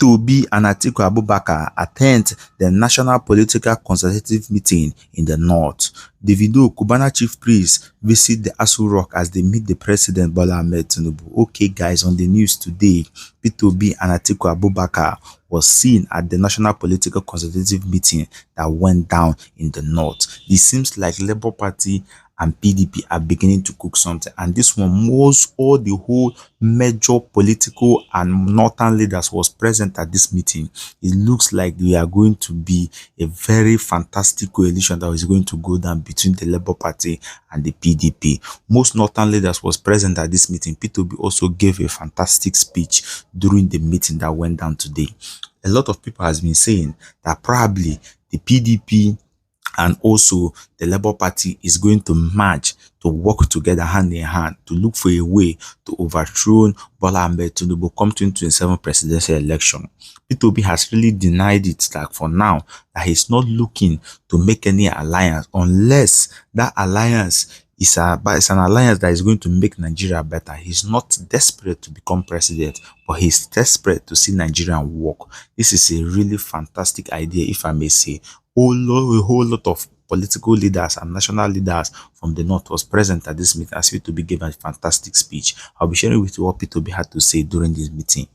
Obi and Atiku Abubakar attend the National Political Consultative Meeting in the North. Davido, Cubana Chief Priest, visit the Asu Rock as they meet the President Bola Ahmed Tinubu. Okay, guys, on the news today, Obi and Atiku Abubakar was seen at the National Political Consultative Meeting that went down in the North. It seems like Labour Party and PDP are beginning to cook something, and this one was all the whole major political and northern leaders was present at this meeting. It looks like we are going to be a very fantastic coalition that is going to go down between the Labour Party and the PDP. Most northern leaders was present at this meeting. Obi also gave a fantastic speech during the meeting that went down today. A lot of people has been saying that probably the PDP and also the Labour Party is going to merge to work together hand in hand to look for a way to overthrow Bola Ahmed Tinubu come 2027 presidential election. Obi has really denied it, like for now, that he's not looking to make any alliance unless that alliance is an alliance that is going to make Nigeria better. He's not desperate to become president, but he's desperate to see Nigeria work. This is a really fantastic idea, if I may say. A whole lot of political leaders and national leaders from the North was present at this meeting as Obi gave a fantastic speech. I'll be sharing with you what Obi had to say during this meeting.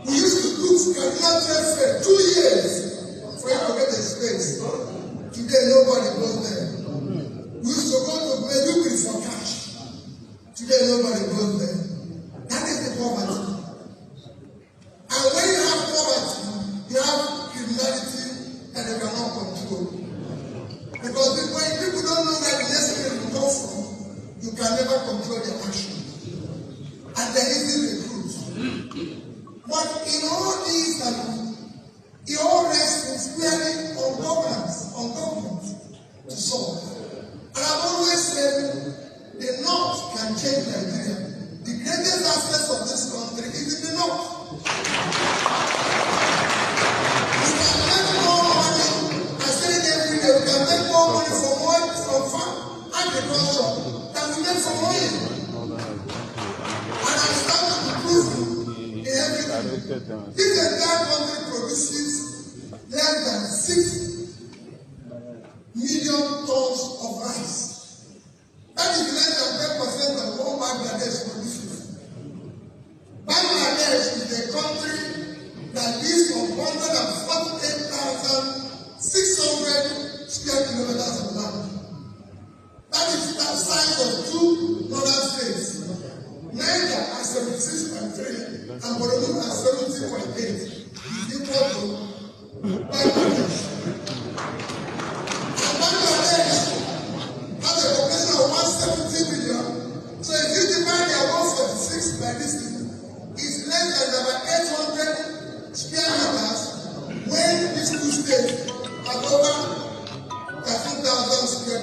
We used to do Kaduna Trade Fair 2 years for you to get a space. Today nobody goes there. We used to go to Meduguri for cash. Today nobody goes there. That is the poverty. And when you have poverty, you have criminality and you cannot control. Because when people don't know where the next thing will come from, you can never control their action. And there is the recruit. But in all these, it all rests squarely on government to solve. And I've always said the North can change Nigeria. The greatest aspect of this country is in the North. We can make more money, I say it every day, we can make more money from farm agriculture than we make from oil. And I'm starting to prove everything. This entire country produces less than 6 million tons of rice. That is less than 10% of what Bangladesh produces. Bangladesh is a country that lives on 148,600 square kilometers of land. That is the size of 2 northern states. Niger at 76.3 and Borno at 70.8 equal to Bangladesh. And Bangladesh has a population of 170 million. So if you divide their 146 by this thing, it's less than about 800 square meters when these two states have over 13,000 square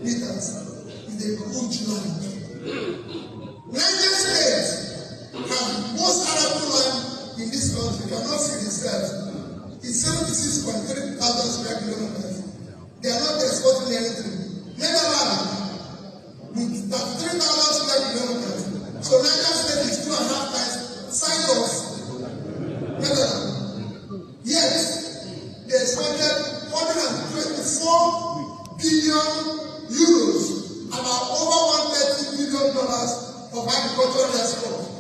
meters. It's a huge land. Niger State has most arable land in this country, cannot feed itself. It's 76.3 thousand square kilometers. They are not exporting anything. Netherlands, with 33,000 square kilometers. So Niger State is 2.5 times the size of Netherlands. Yet, they exported 124 billion euros, about over $130 billion of agricultural export.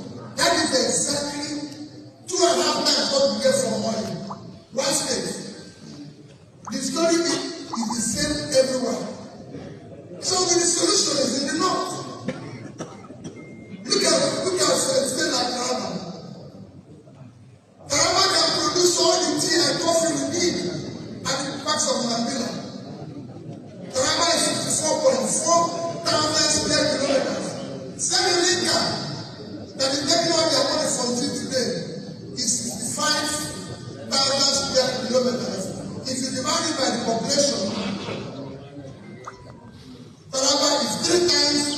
that is taking all their money from you today is 65,000 square kilometers. If you divide it by the population, Taraba is 3 times,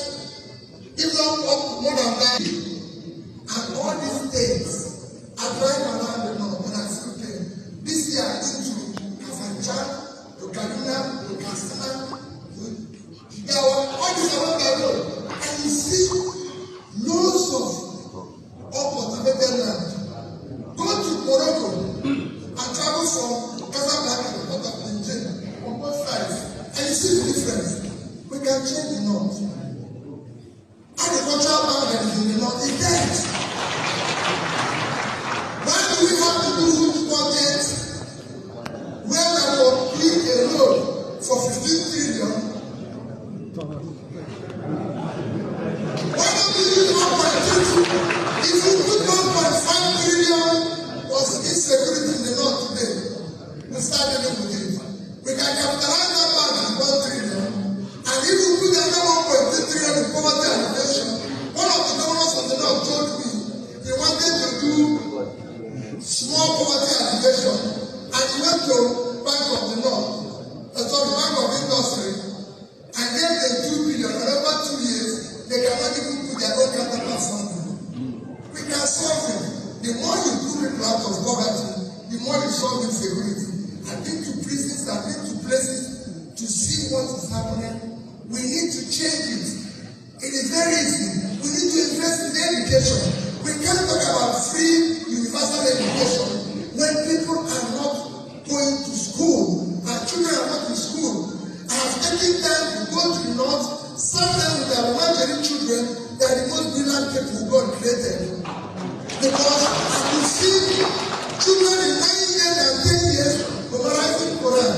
if not up more than that. And all these states are driving around the north, and I still came. This year into Kafanchan, to Kaduna, to Katsina, to Jigawa, all these around the road. And you see loads of uncultivated land. Go to Morocco and travel from Casablanca to Port of Nigeria on both sides, and you see the difference. We can change the north. Agricultural land that is in the north is dead. Why do we have to do huge projects where we will build a road for 15 trillion? Why don't we use 1.2? If you put 1.5 trillion was insecurity in the north today, we start dealing with it. We can capitalize that back in 1 trillion, and if you put another 1.2 trillion in poverty alleviation, one of the governors of the north told me he wanted to do small poverty alleviation, and he went to Bank of the North, sorry, Bank of Industry, and gave them 2 billion. And over 2 years, they cannot even put their own capital fund. We can solve it. The more you do people out of poverty, the more you solve insecurity. I've been to prisons, I've been to places to see what is happening. We need to change it. It is very easy. We need to invest in education. We can't talk about free universal education when people are not going to school. Our children are not in school. I have taken time to go to the north, serve them with their imaginary children. They are the most brilliant people God created. Because I could see children in 9 years and 10 years memorizing Quran.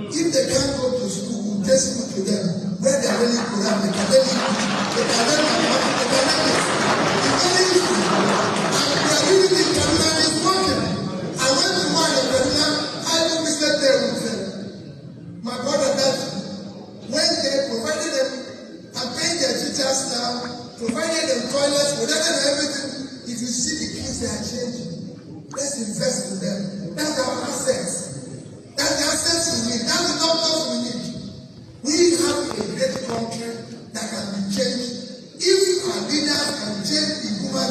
If they can't go to school, we just speak to them. Where they are learning Quran, they can learn English, they can learn mathematics, they can learn this. It's very easy. And we are doing it in Kaduna, and it's working. I went to one in Kaduna, I even visited there with them. My brother that went there, provided them, and paying their teachers now, provided them toilets, provided them everything. If you see the kids, they are changing. Let's invest in them. That's our assets. That's the assets we need. That's the doctors we need. We have a great country that can be changed if our leaders can change the human.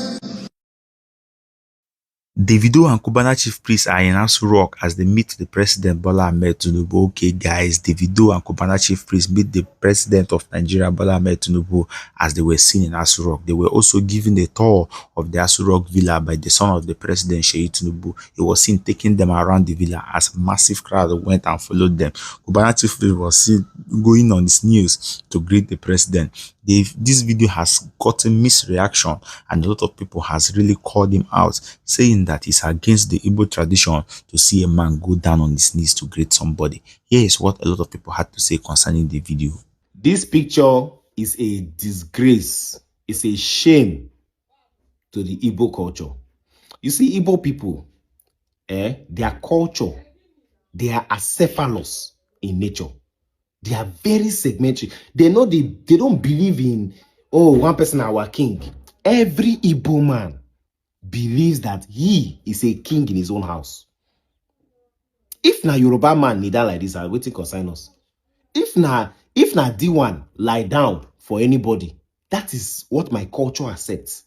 Davido and Cubana chief priest are in Aso Rock as they meet the president Bola Ahmed Tinubu. Okay, guys, Davido and Cubana chief priest meet the president of Nigeria Bola Ahmed Tinubu as they were seen in Aso Rock. They were also given a tour of the Aso Rock villa by the son of the president, Sheyi Tinubu. He was seen taking them around the villa as massive crowd went and followed them. Cubana chief priest was seen going on his knees to greet the president. This video has gotten mixed reaction, and a lot of people has really called him out, saying that it's against the Igbo tradition to see a man go down on his knees to greet somebody. Here is what a lot of people had to say concerning the video. This picture is a disgrace. It's a shame to the Igbo culture. You see, Igbo people, their culture, they are acephalous in nature. They are very segmentary. They don't believe in, oh, one person our king. Every Igbo man believes that he is a king in his own house. If na Yoruba man need that like this, I waiting concern us. If na D1 lie down for anybody, that is what my culture accepts.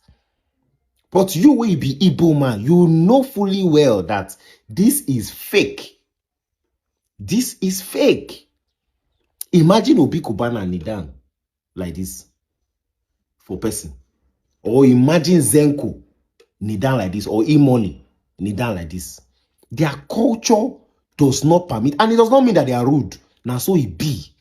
But you will be Igbo man, you know fully well that this is fake. This is fake. Imagine Obi Cubana kneel down like this for person. Or imagine Zenko kneel down like this, or Imoni kneel down like this. Their culture does not permit, and it does not mean that they are rude. Now so it be.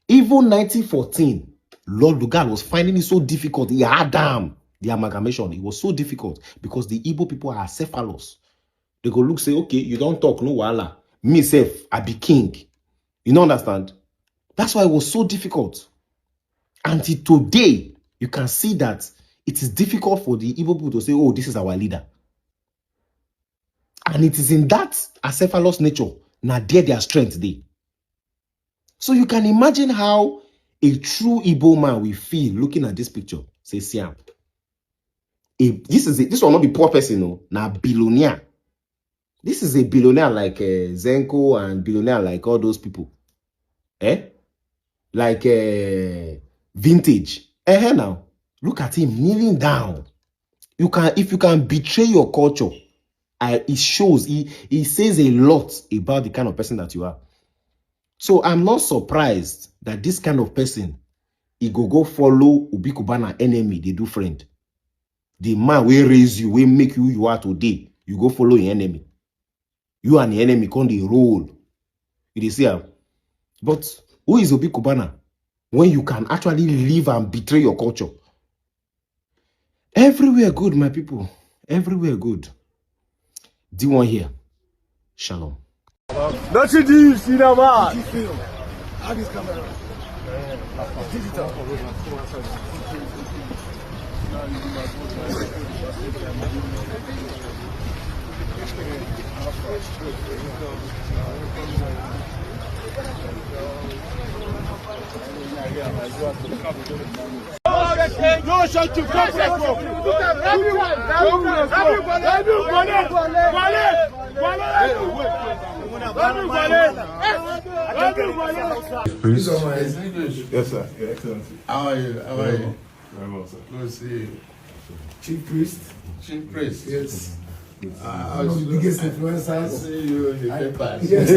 Even 1914, Lord Lugard was finding it so difficult. He had damn the amalgamation. It was so difficult because the Igbo people are cephalous. They go look, say, okay, you don't talk, no wala. Me self, I be king. You don't understand? That's why it was so difficult. Until today, you can see that it is difficult for the Igbo people to say, oh, this is our leader. And it is in that acephalous nature, now their strength day. So you can imagine how a true Igbo man will feel looking at this picture. Say, Siam. this will not be poor person, no, now billionaire. This is a billionaire like Zenko and billionaire like all those people. Like Vintage. Now, look at him kneeling down. If you can betray your culture, it shows, it says a lot about the kind of person that you are. So I'm not surprised that this kind of person, he go follow Obi Kubana enemy, they do friend. The man will raise you, will make you are today. You go follow your enemy. You and the enemy come the roll. You see, but who is Obi Kubana when you can actually live and betray your culture? Everywhere good, my people. Everywhere good. Do you want here? Shalom. Nothing do you see now, man? How this camera? Digital. No shot to come Please. Yes, sir. Your Excellency. How are you? How are you? Very well, sir. Good to see you. Chief Priest? Chief Priest? Yes. One of the biggest influencers. I see you in the papers. Yes.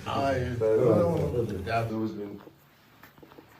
How are you? Very well. That has always been